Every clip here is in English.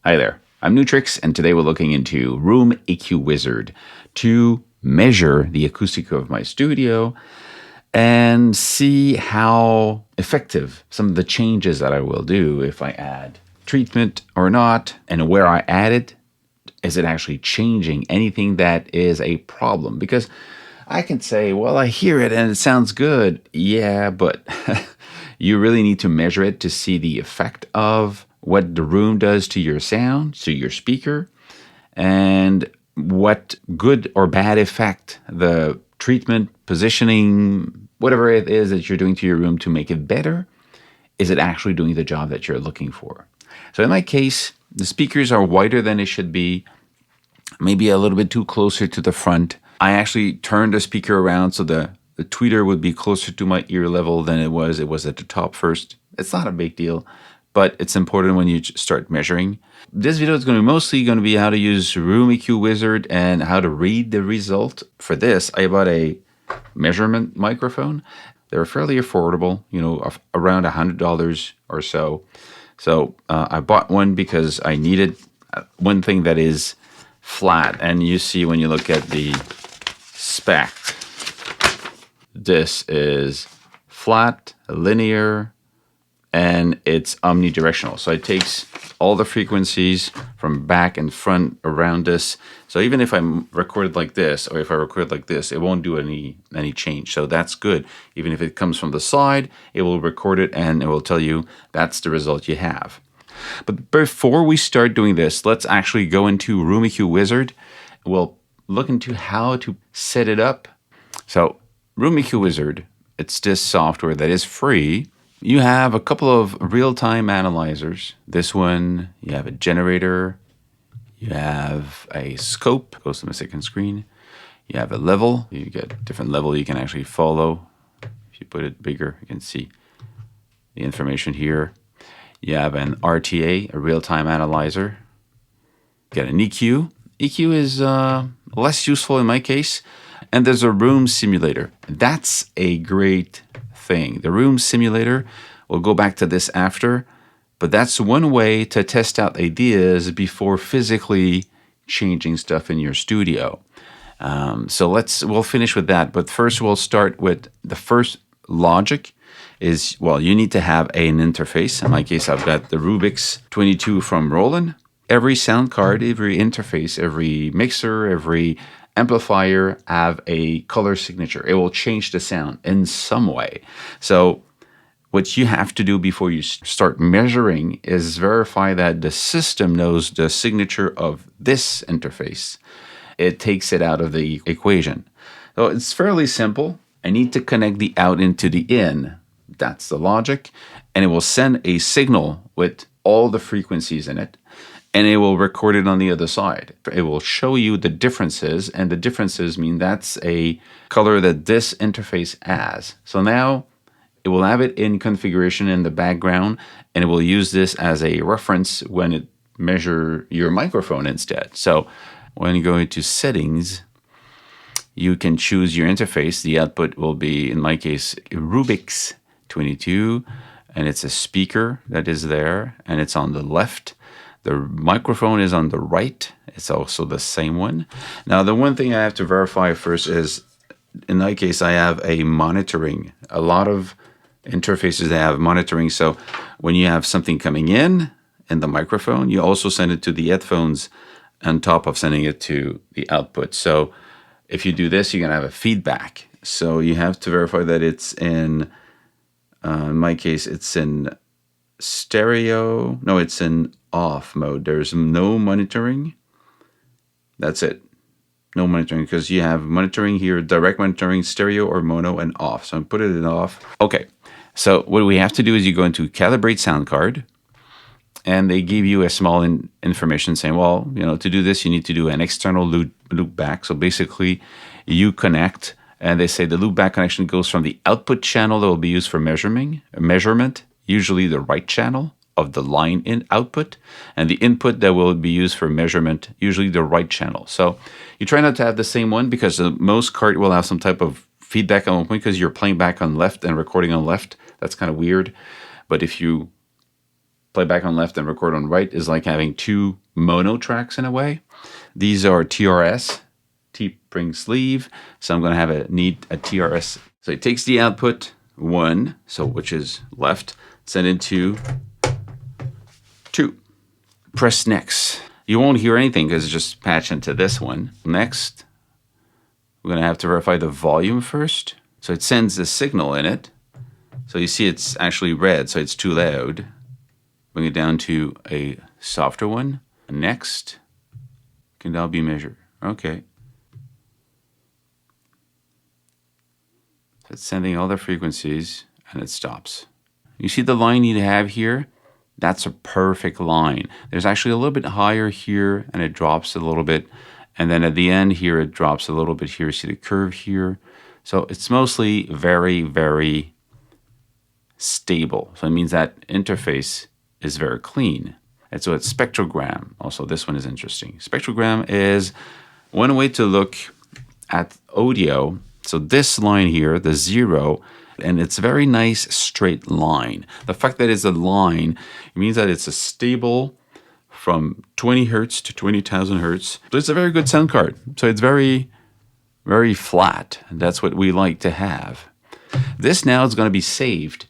Hi there, I'm Nu-Trix, and today we're looking into Room EQ Wizard to measure the acoustic of my studio and see how effective some of the changes that I will do if I add treatment or not, and where I add it, is it actually changing anything that is a problem? Because I can say, well, I hear it and it sounds good. Yeah, but you really need to measure it to see the effect of what the room does to your sound, to your speaker, and what good or bad effect the treatment, positioning, whatever it is that you're doing to your room to make it better, is it actually doing the job that you're looking for? So in my case, the speakers are wider than they should be, maybe a little bit too closer to the front. I actually turned the speaker around so the tweeter would be closer to my ear level than it was. It was at the top first. It's not a big deal, but it's important when you start measuring. This video is mostly going to be how to use Room EQ Wizard and how to read the result. For this, I bought a measurement microphone. They're fairly affordable, around $100 or so. So I bought one because I needed one thing that is flat. And you see when you look at the spec, this is flat, linear, and it's omnidirectional. So it takes all the frequencies from back and front around this. So even if I'm recorded like this, or if I record like this, it won't do any change. So that's good. Even if it comes from the side, it will record it and it will tell you that's the result you have. But before we start doing this, let's actually go into Room EQ Wizard. We'll look into how to set it up. So Room EQ Wizard, it's this software that is free. You have a couple of real-time analyzers. This one, you have a generator, you have a scope, goes to my second screen. You have a level, you get a different level you can actually follow. If you put it bigger, you can see the information here. You have an RTA, a real-time analyzer. You get an EQ. EQ is less useful in my case. And there's a room simulator. That's a great thing. The room simulator, we'll go back to this after, but that's one way to test out ideas before physically changing stuff in your studio. So we'll finish with that, but first we'll start with the first logic is, well, you need to have an interface. In my case, I've got the Rubix 22 from Roland. Every sound card, every interface, every mixer, every amplifier have a color signature. It will change the sound in some way. So what you have to do before you start measuring is verify that the system knows the signature of this interface. It takes it out of the equation. So it's fairly simple. I need to connect the out into the in. That's the logic. And it will send a signal with all the frequencies in it, and it will record it on the other side. It will show you the differences, and the differences mean that's a color that this interface has. So now it will have it in configuration in the background, and it will use this as a reference when it measures your microphone instead. So when you go into settings, you can choose your interface. The output will be, in my case, Rubix 22, and it's a speaker that is there, and it's on the left. The microphone is on the right. It's also the same one. Now, the one thing I have to verify first is, in my case, I have a monitoring. A lot of interfaces, they have monitoring. So when you have something coming in the microphone, you also send it to the headphones on top of sending it to the output. So if you do this, you're going to have a feedback. So you have to verify that it's in my case, it's in stereo. No, it's in off mode. There's no monitoring. That's it. No monitoring, because you have monitoring here, direct monitoring, stereo or mono, and off. So I'm putting it off. Okay. So what we have to do is you go into Calibrate sound card, and they give you a small information saying, well, to do this, you need to do an external loop back. So basically you connect, and they say the loop back connection goes from the output channel that will be used for measurement, usually the right channel of the line in output, and the input that will be used for measurement, usually the right channel. So you try not to have the same one, because most card will have some type of feedback on one point, because you're playing back on left and recording on left. That's kind of weird. But if you playback on left and record on right is like having two mono tracks in a way. These are TRS, T-spring sleeve. So I'm going to need a TRS. So it takes the output 1, so which is left, send it to 2. Press next. You won't hear anything because it's just patched into this one. Next, we're going to have to verify the volume first. So it sends a signal in it. So you see it's actually red, so it's too loud. Bring it down to a softer one. Next, can now be measured. Okay. So it's sending all the frequencies and it stops. You see the line you have here? That's a perfect line. There's actually a little bit higher here and it drops a little bit. And then at the end here, it drops a little bit here. See the curve here? So it's mostly very, very stable. So it means that interface is very clean. And so it's spectrogram. Also, this one is interesting. Spectrogram is one way to look at audio. So this line here, the 0, and it's a very nice straight line. The fact that it's a line, it means that it's a stable from 20 hertz to 20,000 hertz. So it's a very good sound card. So it's very, very flat. And that's what we like to have. This now is going to be saved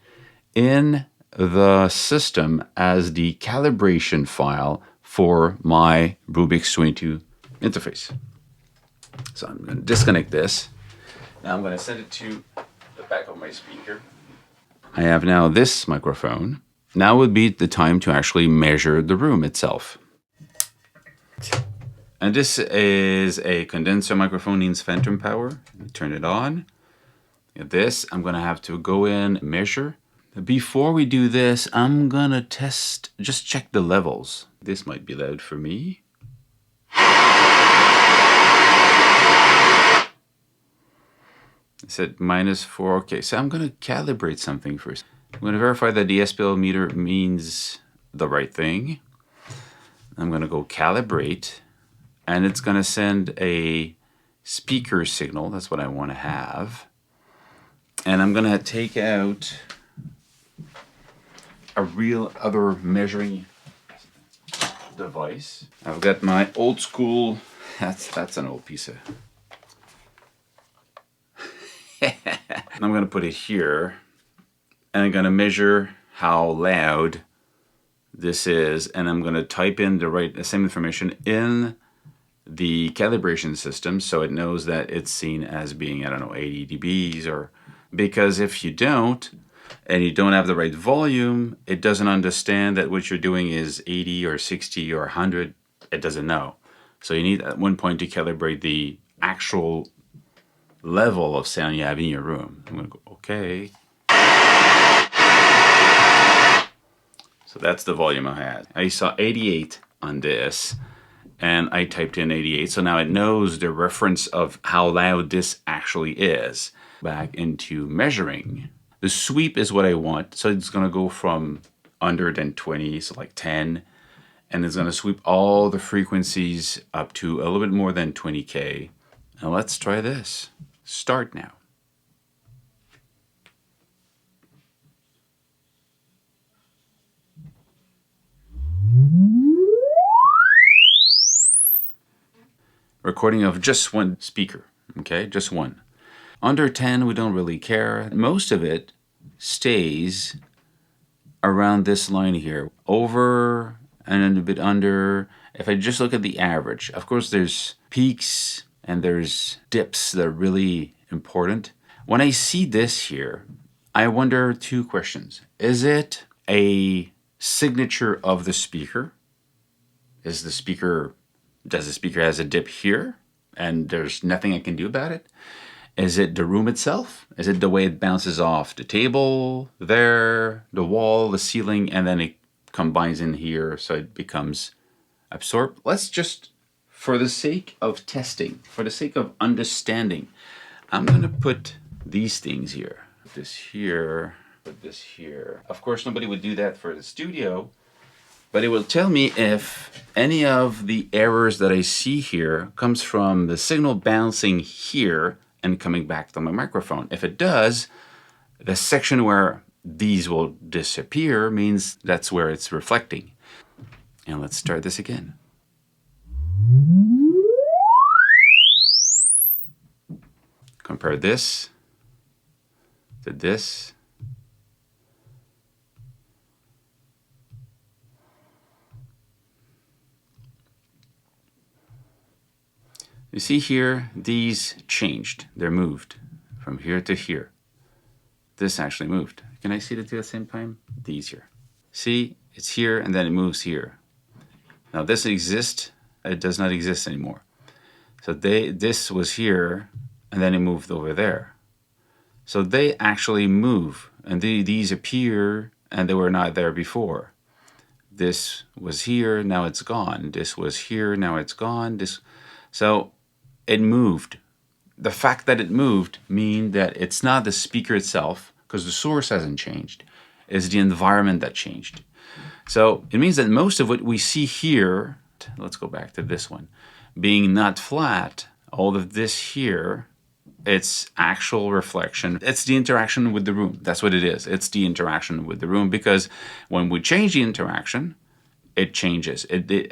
in the system as the calibration file for my Rubik's 22 interface. So I'm going to disconnect this. Now I'm going to send it to the back of my speaker. I have now this microphone. Now would be the time to actually measure the room itself. And this is a condenser microphone, needs phantom power. Turn it on. This, I'm going to have to go in, measure. Before we do this, I'm going to test, just check the levels. This might be loud for me. It said -4. Okay, so I'm going to calibrate something first. I'm going to verify that the SPL meter means the right thing. I'm going to go calibrate, and it's going to send a speaker signal. That's what I want to have. And I'm going to take out a real other measuring device. I've got my old school, that's an old piece of... I'm going to put it here, and I'm going to measure how loud this is, and I'm going to type in the same information in the calibration system so it knows that it's seen as being, I don't know, 80 dBs, or because if you don't, and you don't have the right volume, it doesn't understand that what you're doing is 80 or 60 or 100. It doesn't know. So you need at one point to calibrate the actual level of sound you have in your room. I'm going to go, okay. So that's the volume I had. I saw 88 on this, and I typed in 88. So now it knows the reference of how loud this actually is. Back into measuring. The sweep is what I want. So it's going to go from under than 20, so like 10. And it's going to sweep all the frequencies up to a little bit more than 20K. Now let's try this. Start now. Recording of just one speaker, okay? Just one. Under 10, we don't really care. Most of it stays around this line here. Over and a bit under. If I just look at the average, of course there's peaks and there's dips that are really important. When I see this here, I wonder two questions. Is it a signature of the speaker? Does the speaker has a dip here and there's nothing I can do about it? Is it the room itself? Is it the way it bounces off the table, there, the wall, the ceiling, and then it combines in here so it becomes absorbed? Let's just, for the sake of testing, for the sake of understanding, I'm going to put these things here. Put this here, put this here. Of course, nobody would do that for the studio, but it will tell me if any of the errors that I see here comes from the signal bouncing here and coming back to my microphone. If it does, the section where these will disappear means that's where it's reflecting. And let's start this again. Compare this to this. You see here, these changed. They're moved from here to here. This actually moved. Can I see it at the same time? These here. See, it's here and then it moves here. Now this exists, it does not exist anymore. So this was here and then it moved over there. So they actually move and these appear and they were not there before. This was here, now it's gone. This was here, now it's gone. So it moved. The fact that it moved means that it's not the speaker itself, because the source hasn't changed. It's the environment that changed. So it means that most of what we see here, let's go back to this one, being not flat, all of this here, it's actual reflection. It's the interaction with the room. That's what it is. It's the interaction with the room, because when we change the interaction, it changes.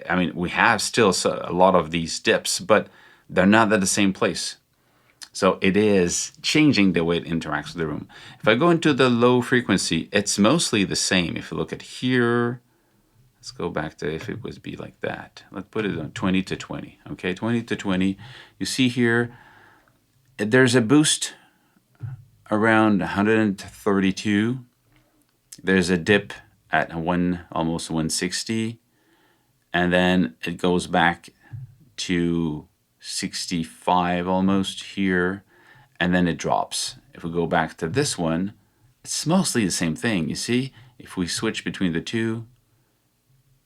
I mean, we have still a lot of these dips, but they're not at the same place. So it is changing the way it interacts with the room. If I go into the low frequency, it's mostly the same. If you look at here, let's go back to if it would be like that. Let's put it on 20 to 20. Okay, 20 to 20. You see here, there's a boost around 132. There's a dip at almost 160. And then it goes back to 65 almost here, and then it drops. If we go back to this one, it's mostly the same thing. You see, if we switch between the two,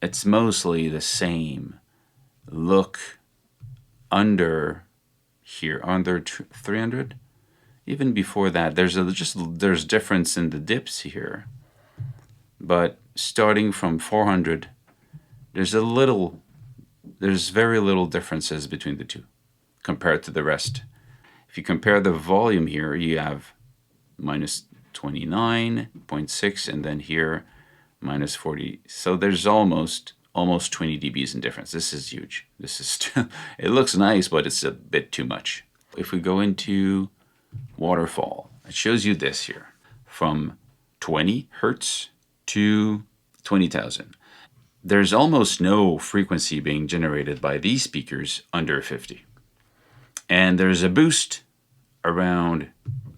it's mostly the same. Look under here, under 300. Even before that, there's difference in the dips here. But starting from 400, there's very little differences between the two compared to the rest. If you compare the volume here, you have minus 29.6 and then here minus 40. So there's almost 20 dBs in difference. This is huge. This is it looks nice, but it's a bit too much. If we go into Waterfall, it shows you this here from 20 hertz to 20,000. There's almost no frequency being generated by these speakers under 50. And there's a boost around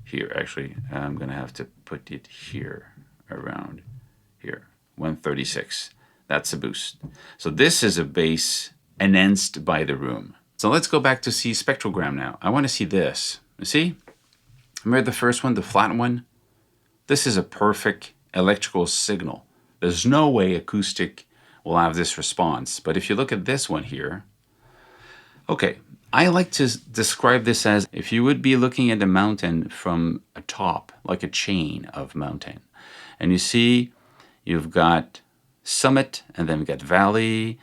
here. Actually, I'm going to have to put it here, around here, 136. That's a boost. So this is a bass enhanced by the room. So let's go back to see spectrogram now. I want to see this. You see? Remember the first one, the flat one? This is a perfect electrical signal. There's no way acoustic will have this response. But if you look at this one here, okay, I like to describe this as if you would be looking at a mountain from a top, like a chain of mountain. And you see, you've got summit, and then we've got valley,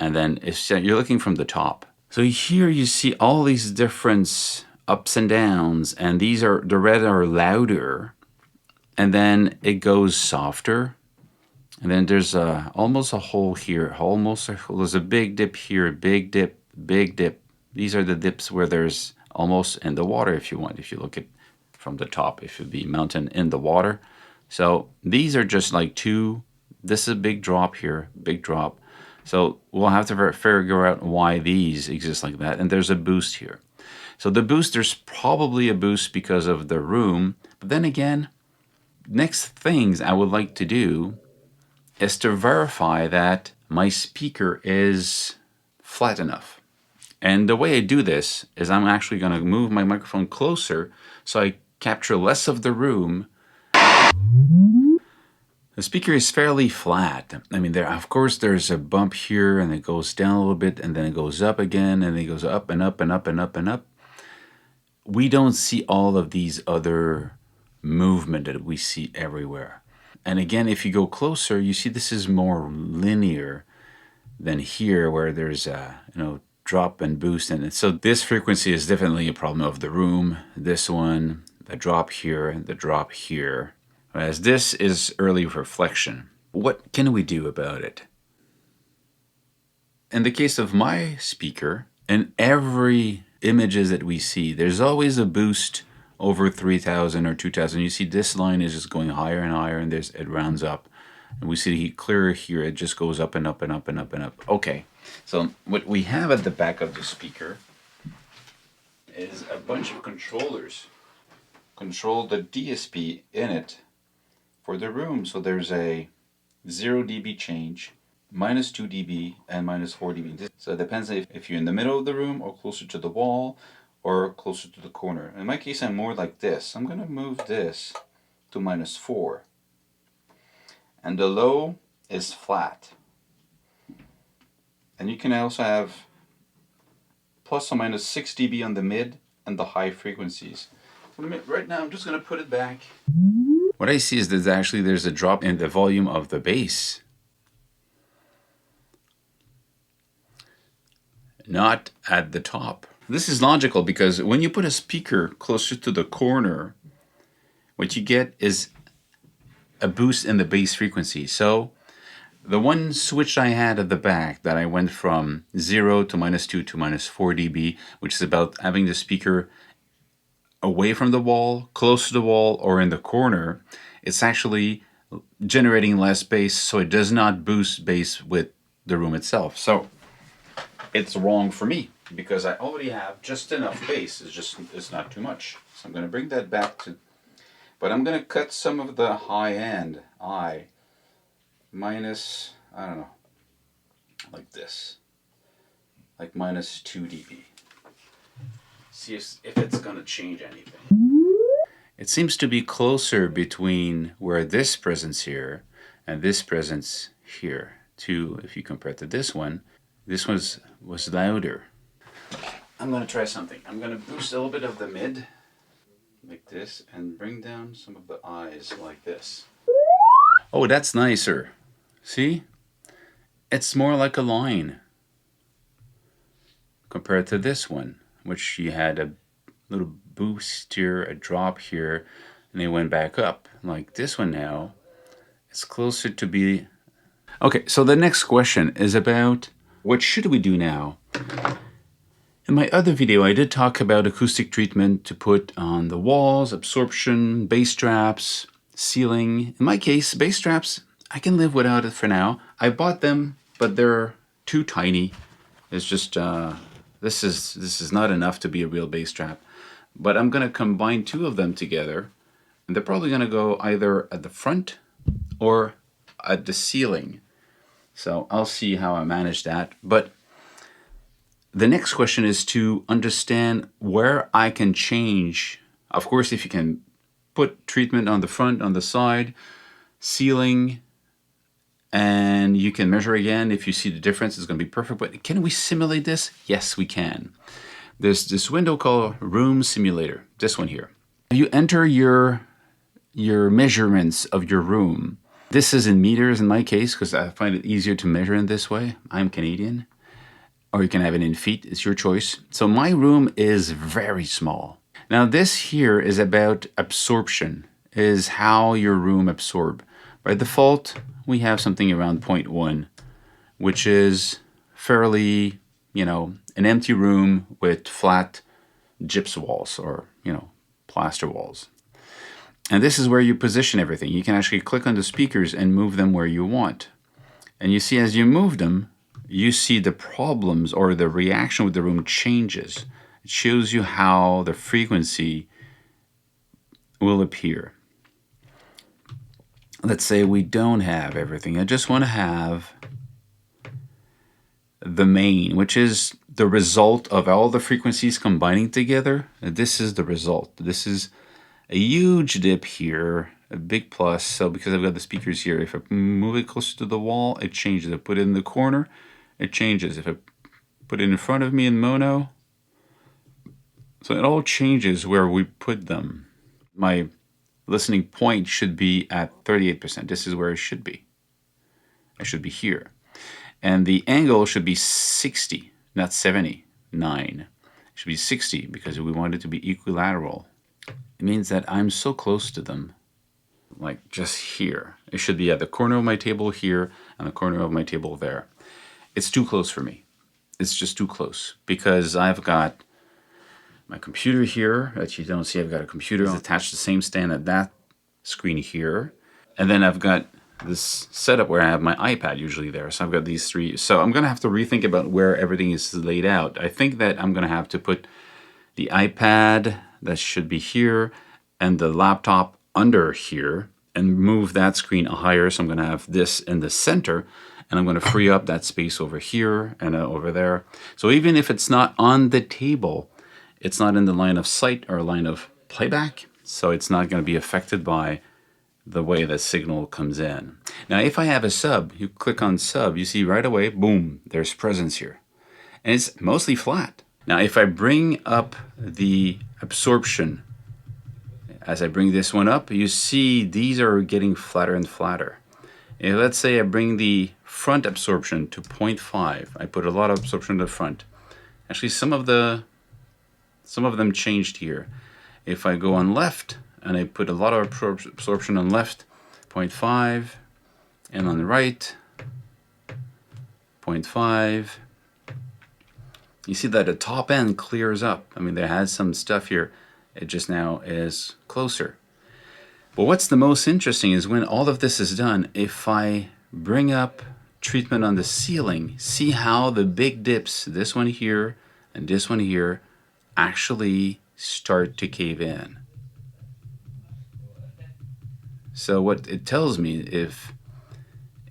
and then you're looking from the top. So here you see all these different ups and downs, and the red are louder, and then it goes softer. And then there's almost a hole here, there's a big dip here, big dip, big dip. These are the dips where there's almost in the water if you want, if you look at from the top, if it be mountain in the water. So these are just like this is a big drop here, big drop. So we'll have to figure out why these exist like that. And there's a boost here. So the boost, there's probably a boost because of the room. But then again, next things I would like to do is to verify that my speaker is flat enough. And the way I do this is I'm actually going to move my microphone closer so I capture less of the room. The speaker is fairly flat. I mean, of course there's a bump here and it goes down a little bit and then it goes up again and it goes up and up and up and up and up. We don't see all of these other movement that we see everywhere. And again, if you go closer, you see this is more linear than here where there's a drop and boost in it. So this frequency is definitely a problem of the room. This one, the drop here, the drop here. Whereas this is early reflection. What can we do about it? In the case of my speaker, in every images that we see, there's always a boost over 3000 or 2000. You see this line is just going higher and higher, and it rounds up. And we see clearer here, it just goes up and up and up and up and up. Okay, so what we have at the back of the speaker is a bunch of controllers. Control the DSP in it for the room. So there's a 0 dB change, minus 2 dB, and minus 4 dB. So it depends if you're in the middle of the room or closer to the wall or closer to the corner. In my case, I'm more like this. I'm going to move this to minus 4. And the low is flat. And you can also have plus or minus 6 dB on the mid and the high frequencies. So right now, I'm just going to put it back. What I see is that there's a drop in the volume of the bass. Not at the top. This is logical because when you put a speaker closer to the corner, what you get is a boost in the bass frequency. So the one switch I had at the back that I went from 0 to minus 2 to minus 4 dB, which is about having the speaker away from the wall, close to the wall, or in the corner, it's actually generating less bass, so it does not boost bass with the room itself. So it's wrong for me because I already have just enough bass. It's not too much. So I'm going to bring that back to, but I'm going to cut some of the high end minus, I don't know, like this, like minus 2 dB. See if it's going to change anything. It seems to be closer between where this presence here and this presence here. If you compare it to this one was louder. I'm going to try something. I'm going to boost a little bit of the mid like this and bring down some of the eyes like this. Oh, that's nicer. See? It's more like a line compared to this one, which you had a little boost here, a drop here, and they went back up. Like this one now, it's closer to be... Okay, so the next question is about what should we do now? In my other video, I did talk about acoustic treatment to put on the walls, absorption, bass traps, ceiling. In my case, bass traps, I can live without it for now. I bought them, but they're too tiny. It's just, this is not enough to be a real bass trap. But I'm going to combine two of them together, and they're probably going to go either at the front or at the ceiling. So I'll see how I manage that. But the next question is to understand where I can change. Of course, if you can put treatment on the front, on the side, ceiling, and you can measure again. If you see the difference, it's going to be perfect. But can we simulate this? Yes, we can. There's this window called Room Simulator, this one here. You enter your measurements of your room. This is in meters in my case because I find it easier to measure in this way. I'm Canadian. Or you can have it in feet, it's your choice. So my room is very small. Now this here is about absorption, is how your room absorb. By default, we have something around 0.1, which is fairly, an empty room with flat gyps walls or, plaster walls. And this is where you position everything. You can actually click on the speakers and move them where you want. And you see as you move them, you see the problems or the reaction with the room changes. It shows you how the frequency will appear. Let's say we don't have everything. I just want to have the main, which is the result of all the frequencies combining together. This is the result. This is a huge dip here, a big plus. So because I've got the speakers here, if I move it closer to the wall, it changes. I put it in the corner, it changes. If I put it in front of me in mono, so it all changes where we put them. My listening point should be at 38%. This is where it should be. I should be here. And the angle should be 60, not 79. It should be 60 because we want it to be equilateral. It means that I'm so close to them. like just here. It should be at the corner of my table here and the corner of my table there. It's too close for me. It's just too close because I've got my computer here that you don't see. I've got a computer attached to the same stand at that screen here. And then I've got this setup where I have my iPad usually there. So I've got these three. So I'm going to have to rethink about where everything is laid out. I think that I'm going to have to put the iPad that should be here and the laptop under here and move that screen higher. So I'm going to have this in the center and I'm going to free up that space over here and over there. So even if it's not on the table, it's not in the line of sight or line of playback. So it's not going to be affected by the way the signal comes in. Now, if I have a sub, you click on sub, you see right away, boom, there's presence here. And it's mostly flat. Now, if I bring up the absorption, as I bring this one up, you see these are getting flatter and flatter. And let's say I bring the front absorption to 0.5. I put a lot of absorption to the front. Actually, some of them changed here. If I go on left, and I put a lot of absorption on left, 0.5, and on the right, 0.5. You see that the top end clears up. I mean, there has some stuff here. It just now is closer. But what's the most interesting is when all of this is done, if I bring up treatment on the ceiling, see how the big dips, this one here and this one here, actually start to cave in. So what it tells me,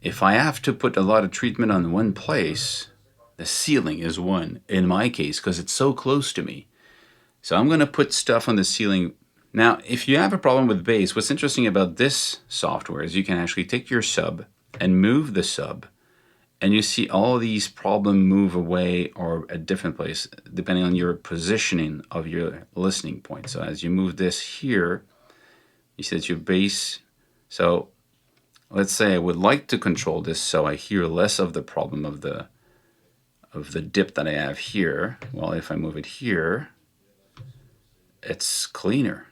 if I have to put a lot of treatment on one place, the ceiling is one, in my case, because it's so close to me. So I'm going to put stuff on the ceiling. Now, if you have a problem with bass, what's interesting about this software is you can actually take your sub and move the sub, and you see all these problems move away or a different place, depending on your positioning of your listening point. So as you move this here, you see that your bass. So let's say I would like to control this so I hear less of the problem of the dip that I have here. Well, if I move it here, it's cleaner.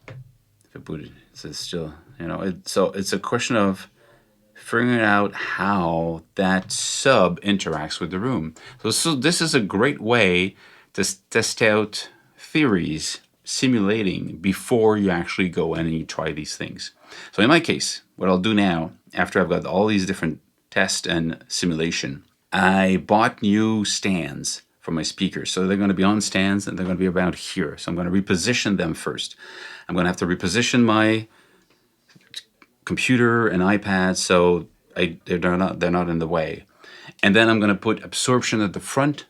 If I put it, it's still, so it's a question of figuring out how that sub interacts with the room. So this is a great way to test out theories, simulating before you actually go in and you try these things. So in my case, what I'll do now, after I've got all these different tests and simulation, I bought new stands for my speakers. So they're going to be on stands and they're going to be about here. So I'm going to reposition them first. I'm going to have to reposition my computer and iPad so they're not in the way. And then I'm going to put absorption at the front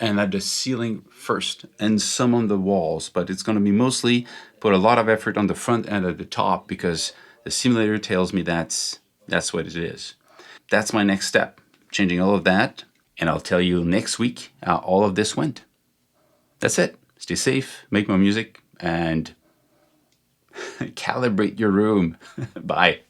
and at the ceiling first, and some on the walls, but it's going to be mostly put a lot of effort on the front and at the top because the simulator tells me that's what it is. That's my next step, changing all of that, and I'll tell you next week how all of this went. That's it. Stay safe, make more music, and calibrate your room. Bye.